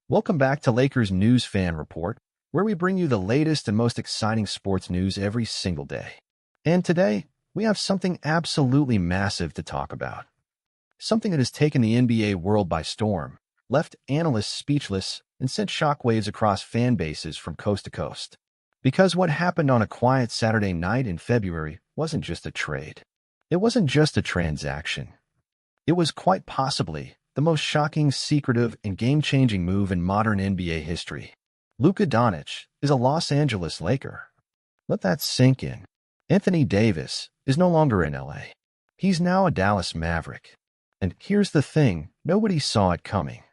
Welcome back to Lakers News Fan Report, where we bring you the latest and most exciting sports news every single day. And today, we have something absolutely massive to talk about. Something that has taken the NBA world by storm, left analysts speechless, and sent shockwaves across fan bases from coast to coast. Because what happened on a quiet Saturday night in February wasn't just a trade. It wasn't just a transaction. It was quite possibly the most shocking, secretive, and game-changing move in modern NBA history. Luka Doncic is a Los Angeles Laker. Let that sink in. Anthony Davis is no longer in LA. He's now a Dallas Maverick. And here's the thing, nobody saw it coming.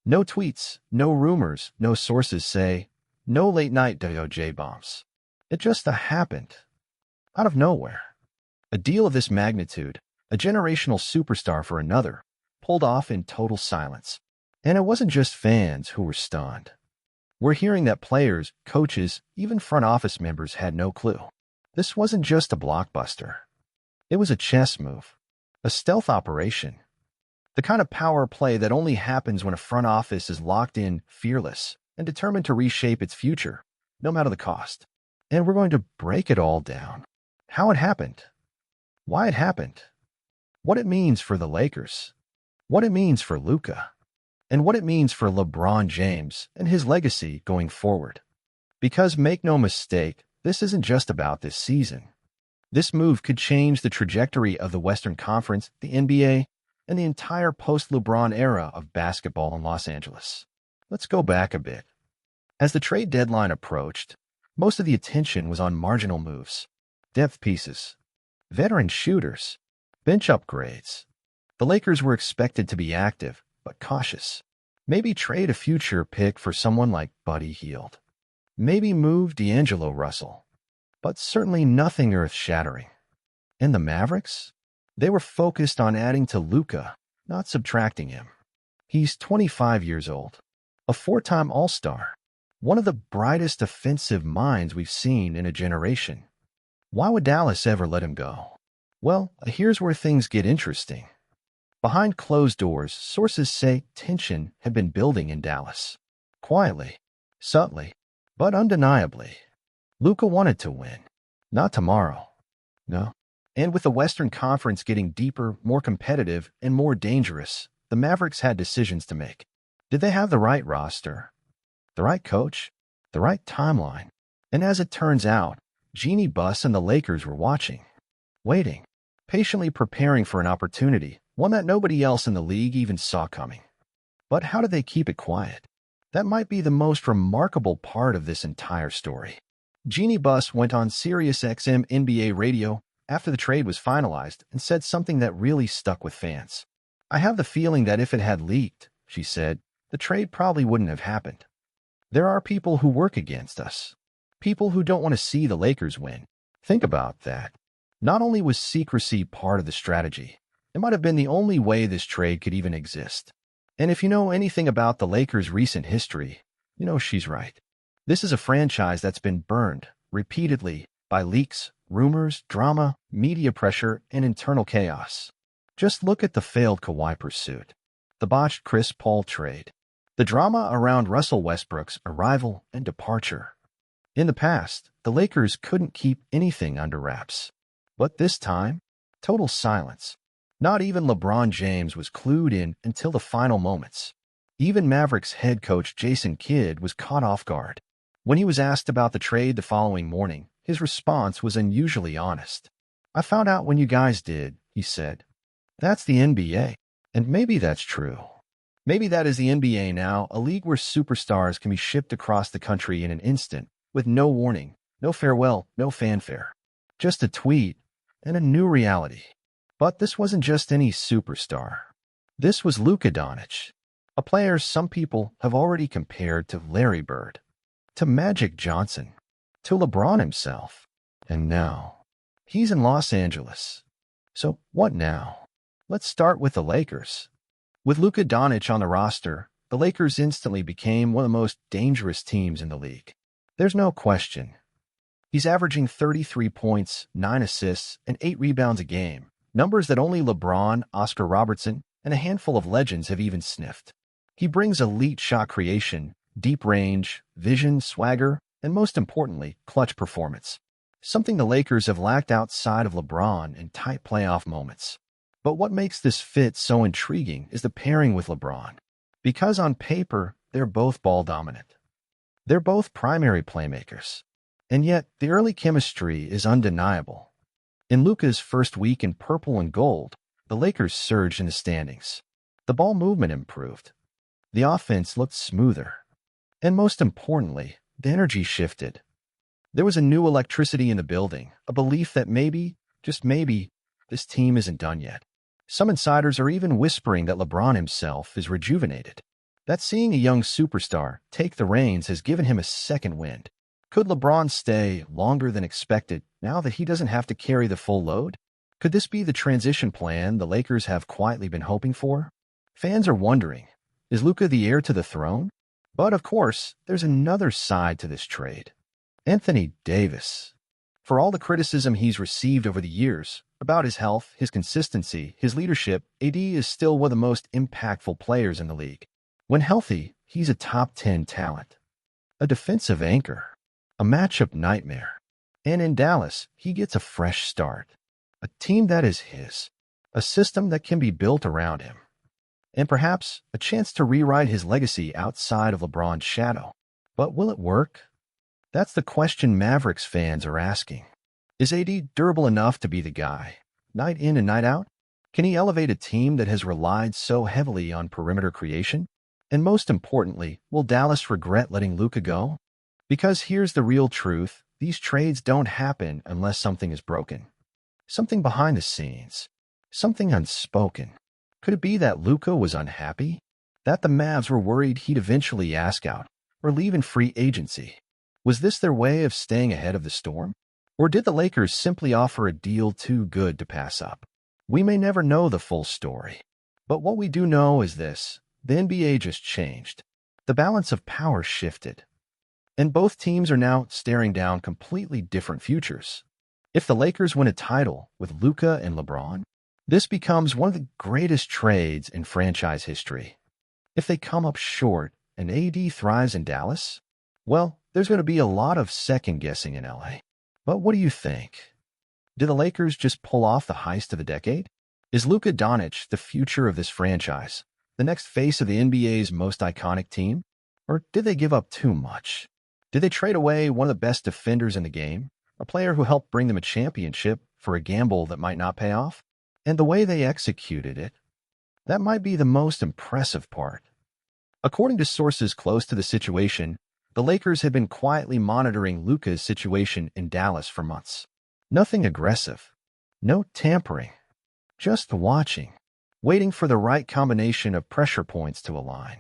No tweets, no rumors, no sources say, no late-night DOJ bombs. It just happened. Out of nowhere. A deal of this magnitude, a generational superstar for another, pulled off in total silence. And it wasn't just fans who were stunned. We're hearing that players, coaches, even front office members had no clue. This wasn't just a blockbuster. It was a chess move, a stealth operation. The kind of power play that only happens when a front office is locked in, fearless, and determined to reshape its future, no matter the cost. And we're going to break it all down. How it happened. Why it happened. What it means for the Lakers. What it means for Luka, and what it means for LeBron James and his legacy going forward. Because make no mistake, this isn't just about this season. This move could change the trajectory of the Western Conference, the NBA, and the entire post-LeBron era of basketball in Los Angeles. Let's go back a bit. As the trade deadline approached, most of the attention was on marginal moves, depth pieces, veteran shooters, bench upgrades. The Lakers were expected to be active, but cautious. Maybe trade a future pick for someone like Buddy Hield. Maybe move D'Angelo Russell. But certainly nothing earth-shattering. And the Mavericks? They were focused on adding to Luka, not subtracting him. He's 25 years old, a four-time All-Star, one of the brightest offensive minds we've seen in a generation. Why would Dallas ever let him go? Well, here's where things get interesting. Behind closed doors, sources say tension had been building in Dallas. Quietly, subtly, but undeniably. Luka wanted to win. Not tomorrow. No. And with the Western Conference getting deeper, more competitive, and more dangerous, the Mavericks had decisions to make. Did they have the right roster? The right coach? The right timeline? And as it turns out, Jeanie Buss and the Lakers were watching. Waiting. Patiently preparing for an opportunity, one that nobody else in the league even saw coming. But how did they keep it quiet? That might be the most remarkable part of this entire story. Jeanie Buss went on SiriusXM NBA radio after the trade was finalized and said something that really stuck with fans. I have the feeling that if it had leaked, she said, the trade probably wouldn't have happened. There are people who work against us. People who don't want to see the Lakers win. Think about that. Not only was secrecy part of the strategy, it might have been the only way this trade could even exist. And if you know anything about the Lakers' recent history, you know she's right. This is a franchise that's been burned, repeatedly, by leaks, rumors, drama, media pressure, and internal chaos. Just look at the failed Kawhi pursuit, the botched Chris Paul trade, the drama around Russell Westbrook's arrival and departure. In the past, the Lakers couldn't keep anything under wraps. But this time, total silence. Not even LeBron James was clued in until the final moments. Even Mavericks head coach Jason Kidd was caught off guard. When he was asked about the trade the following morning, his response was unusually honest. I found out when you guys did, he said. That's the NBA. And maybe that's true. Maybe that is the NBA now, a league where superstars can be shipped across the country in an instant, with no warning, no farewell, no fanfare. Just a tweet and a new reality. But this wasn't just any superstar. This was Luka Doncic, a player some people have already compared to Larry Bird, to Magic Johnson, to LeBron himself. And now, he's in Los Angeles. So what now? Let's start with the Lakers. With Luka Doncic on the roster, the Lakers instantly became one of the most dangerous teams in the league. There's no question. He's averaging 33 points, 9 assists, and 8 rebounds a game, numbers that only LeBron, Oscar Robertson, and a handful of legends have even sniffed. He brings elite shot creation, deep range, vision, swagger, and most importantly, clutch performance. Something the Lakers have lacked outside of LeBron in tight playoff moments. But what makes this fit so intriguing is the pairing with LeBron. Because on paper, they're both ball dominant. They're both primary playmakers. And yet, the early chemistry is undeniable. In Luka's first week in purple and gold, the Lakers surged in the standings. The ball movement improved. The offense looked smoother. And most importantly, the energy shifted. There was a new electricity in the building, a belief that maybe, just maybe, this team isn't done yet. Some insiders are even whispering that LeBron himself is rejuvenated. That seeing a young superstar take the reins has given him a second wind. Could LeBron stay longer than expected now that he doesn't have to carry the full load? Could this be the transition plan the Lakers have quietly been hoping for? Fans are wondering, is Luka the heir to the throne? But of course, there's another side to this trade. Anthony Davis. For all the criticism he's received over the years about his health, his consistency, his leadership, AD is still one of the most impactful players in the league. When healthy, he's a top 10 talent, a defensive anchor, a matchup nightmare. And in Dallas, he gets a fresh start, a team that is his, a system that can be built around him, and perhaps a chance to rewrite his legacy outside of LeBron's shadow. But will it work? That's the question Mavericks fans are asking. Is AD durable enough to be the guy, night in and night out? Can he elevate a team that has relied so heavily on perimeter creation? And most importantly, will Dallas regret letting Luka go? Because here's the real truth, these trades don't happen unless something is broken. Something behind the scenes. Something unspoken. Could it be that Luka was unhappy? That the Mavs were worried he'd eventually ask out or leave in free agency? Was this their way of staying ahead of the storm? Or did the Lakers simply offer a deal too good to pass up? We may never know the full story. But what we do know is this. The NBA just changed. The balance of power shifted. And both teams are now staring down completely different futures. If the Lakers win a title with Luka and LeBron, this becomes one of the greatest trades in franchise history. If they come up short and AD thrives in Dallas, well, there's going to be a lot of second-guessing in LA. But what do you think? Do the Lakers just pull off the heist of the decade? Is Luka Doncic the future of this franchise, the next face of the NBA's most iconic team? Or did they give up too much? Did they trade away one of the best defenders in the game, a player who helped bring them a championship, for a gamble that might not pay off? And the way they executed it, that might be the most impressive part. According to sources close to the situation, the Lakers had been quietly monitoring Luka's situation in Dallas for months. Nothing aggressive, no tampering, just watching, waiting for the right combination of pressure points to align.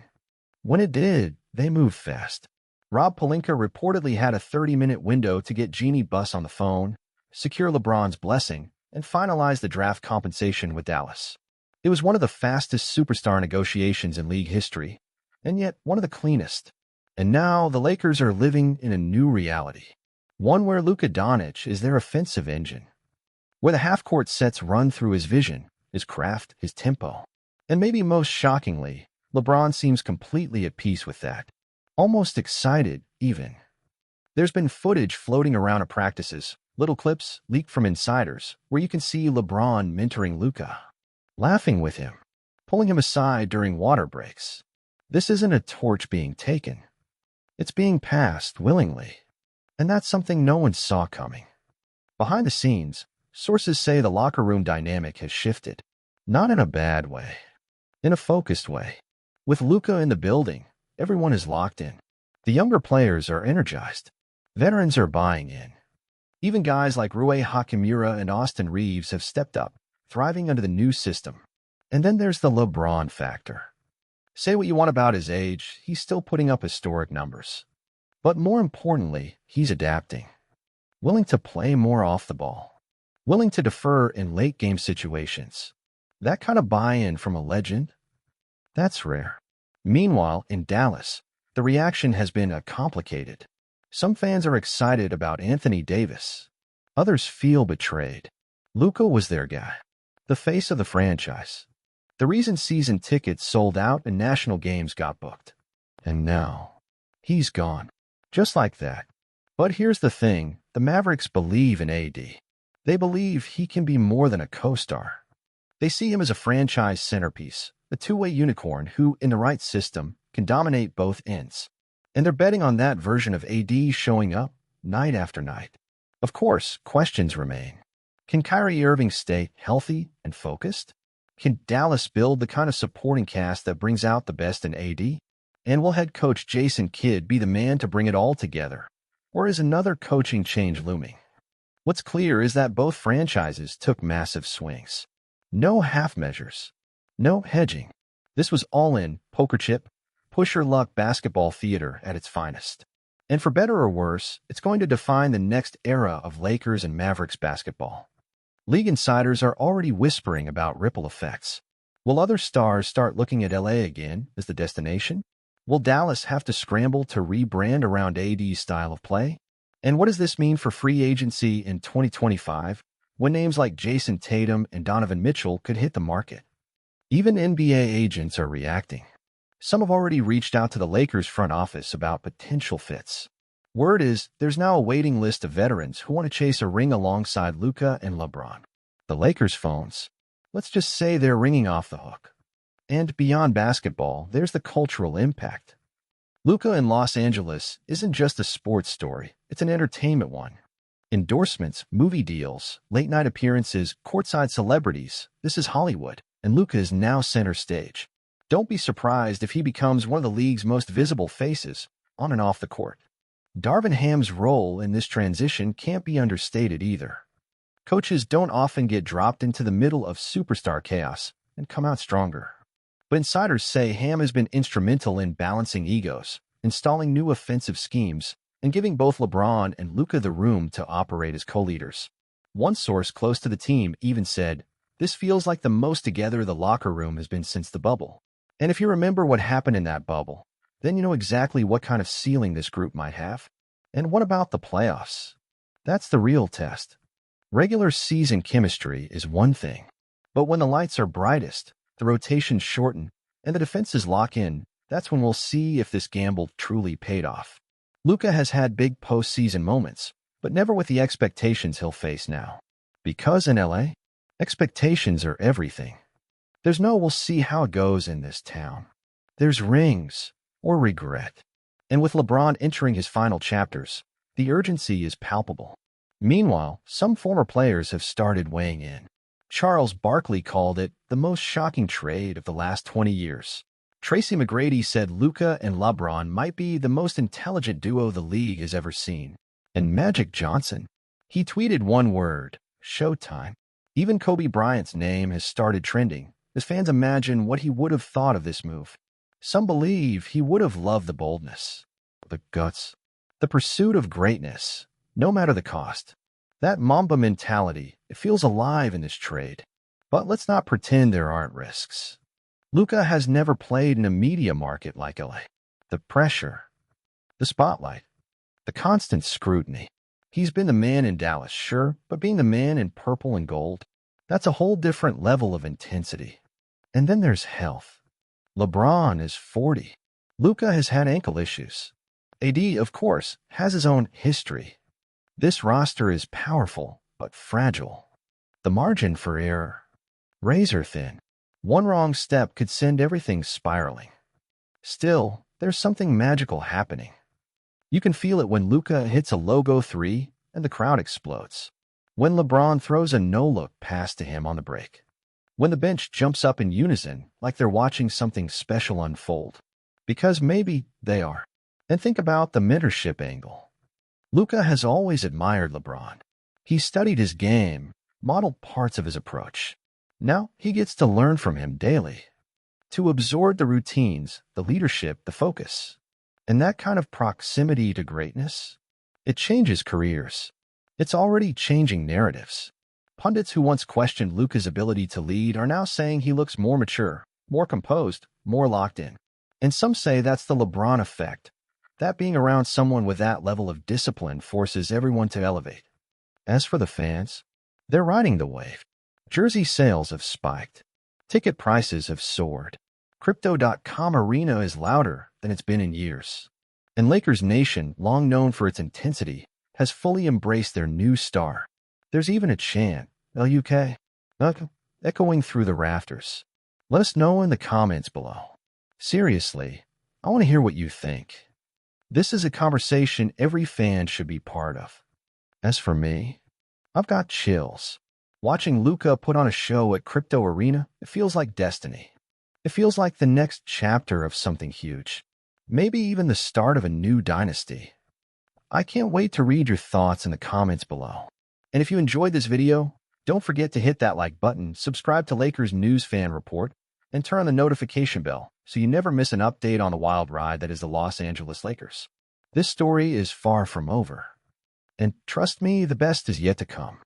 When it did, they moved fast. Rob Pelinka reportedly had a 30-minute window to get Jeannie Buss on the phone, secure LeBron's blessing, and finalize the draft compensation with Dallas. It was one of the fastest superstar negotiations in league history, and yet one of the cleanest. And now the Lakers are living in a new reality, one where Luka Doncic is their offensive engine, where the half-court sets run through his vision, his craft, his tempo. And maybe most shockingly, LeBron seems completely at peace with that, almost excited even. There's been footage floating around at practices, little clips leaked from insiders, where you can see LeBron mentoring Luka, laughing with him, pulling him aside during water breaks. This isn't a torch being taken. It's being passed willingly, and that's something no one saw coming. Behind the scenes, sources say the locker room dynamic has shifted, not in a bad way, in a focused way. With Luka in the building, everyone is locked in. The younger players are energized. Veterans are buying in. Even guys like Rui Hachimura and Austin Reeves have stepped up, thriving under the new system. And then there's the LeBron factor. Say what you want about his age, he's still putting up historic numbers. But more importantly, he's adapting. Willing to play more off the ball. Willing to defer in late-game situations. That kind of buy-in from a legend? That's rare. Meanwhile, in Dallas, the reaction has been complicated. Some fans are excited about Anthony Davis. Others feel betrayed. Luka was their guy, the face of the franchise. The reason season tickets sold out and national games got booked. And now, he's gone. Just like that. But here's the thing, the Mavericks believe in AD. They believe he can be more than a co-star. They see him as a franchise centerpiece, a two-way unicorn who, in the right system, can dominate both ends. And they're betting on that version of AD showing up night after night. Of course, questions remain. Can Kyrie Irving stay healthy and focused? Can Dallas build the kind of supporting cast that brings out the best in AD? And will head coach Jason Kidd be the man to bring it all together? Or is another coaching change looming? What's clear is that both franchises took massive swings. No half measures. No hedging. This was all-in, poker chip, push-your-luck basketball theater at its finest. And for better or worse, it's going to define the next era of Lakers and Mavericks basketball. League insiders are already whispering about ripple effects. Will other stars start looking at LA again as the destination? Will Dallas have to scramble to rebrand around AD's style of play? And what does this mean for free agency in 2025, when names like Jason Tatum and Donovan Mitchell could hit the market? Even NBA agents are reacting. Some have already reached out to the Lakers front office about potential fits. Word is, there's now a waiting list of veterans who want to chase a ring alongside Luka and LeBron. The Lakers' phones, let's just say they're ringing off the hook. And beyond basketball, there's the cultural impact. Luka in Los Angeles isn't just a sports story, it's an entertainment one. Endorsements, movie deals, late-night appearances, courtside celebrities, this is Hollywood, and Luka is now center stage. Don't be surprised if he becomes one of the league's most visible faces, on and off the court. Darvin Ham's role in this transition can't be understated either. Coaches don't often get dropped into the middle of superstar chaos and come out stronger. But insiders say Ham has been instrumental in balancing egos, installing new offensive schemes, and giving both LeBron and Luka the room to operate as co-leaders. One source close to the team even said, "This feels like the most together the locker room has been since the bubble." And if you remember what happened in that bubble, then you know exactly what kind of ceiling this group might have. And what about the playoffs? That's the real test. Regular season chemistry is one thing, but when the lights are brightest, the rotations shorten, and the defenses lock in, that's when we'll see if this gamble truly paid off. Luka has had big postseason moments, but never with the expectations he'll face now. Because in LA, expectations are everything. There's no "we'll see how it goes in this town." There's rings or regret. And with LeBron entering his final chapters, the urgency is palpable. Meanwhile, some former players have started weighing in. Charles Barkley called it the most shocking trade of the last 20 years. Tracy McGrady said Luka and LeBron might be the most intelligent duo the league has ever seen. And Magic Johnson, he tweeted one word, Showtime. Even Kobe Bryant's name has started trending, as fans imagine what he would have thought of this move. Some believe he would have loved the boldness, the guts, the pursuit of greatness, no matter the cost. That Mamba mentality, it feels alive in this trade. But let's not pretend there aren't risks. Luka has never played in a media market like LA. The pressure, the spotlight, the constant scrutiny. He's been the man in Dallas, sure, but being the man in purple and gold, that's a whole different level of intensity. And then there's health. LeBron is 40. Luka has had ankle issues. AD, of course, has his own history. This roster is powerful, but fragile. The margin for error, razor thin. One wrong step could send everything spiraling. Still, there's something magical happening. You can feel it when Luka hits a logo three and the crowd explodes. When LeBron throws a no-look pass to him on the break. When the bench jumps up in unison like they're watching something special unfold. Because maybe they are. And think about the mentorship angle. Luka has always admired LeBron. He studied his game, modeled parts of his approach. Now he gets to learn from him daily. To absorb the routines, the leadership, the focus. And that kind of proximity to greatness, it changes careers. It's already changing narratives. Pundits who once questioned Luka's ability to lead are now saying he looks more mature, more composed, more locked in. And some say that's the LeBron effect. That being around someone with that level of discipline forces everyone to elevate. As for the fans, they're riding the wave. Jersey sales have spiked. Ticket prices have soared. Crypto.com arena is louder than it's been in years. And Lakers Nation, long known for its intensity, has fully embraced their new star. There's even a chant, LUK, echoing through the rafters. Let us know in the comments below. Seriously, I want to hear what you think. This is a conversation every fan should be part of. As for me, I've got chills. Watching Luka put on a show at Crypto Arena, it feels like destiny. It feels like the next chapter of something huge. Maybe even the start of a new dynasty. I can't wait to read your thoughts in the comments below. And if you enjoyed this video, don't forget to hit that like button, subscribe to Lakers News Fan Report, and turn on the notification bell so you never miss an update on the wild ride that is the Los Angeles Lakers. This story is far from over. And trust me, the best is yet to come.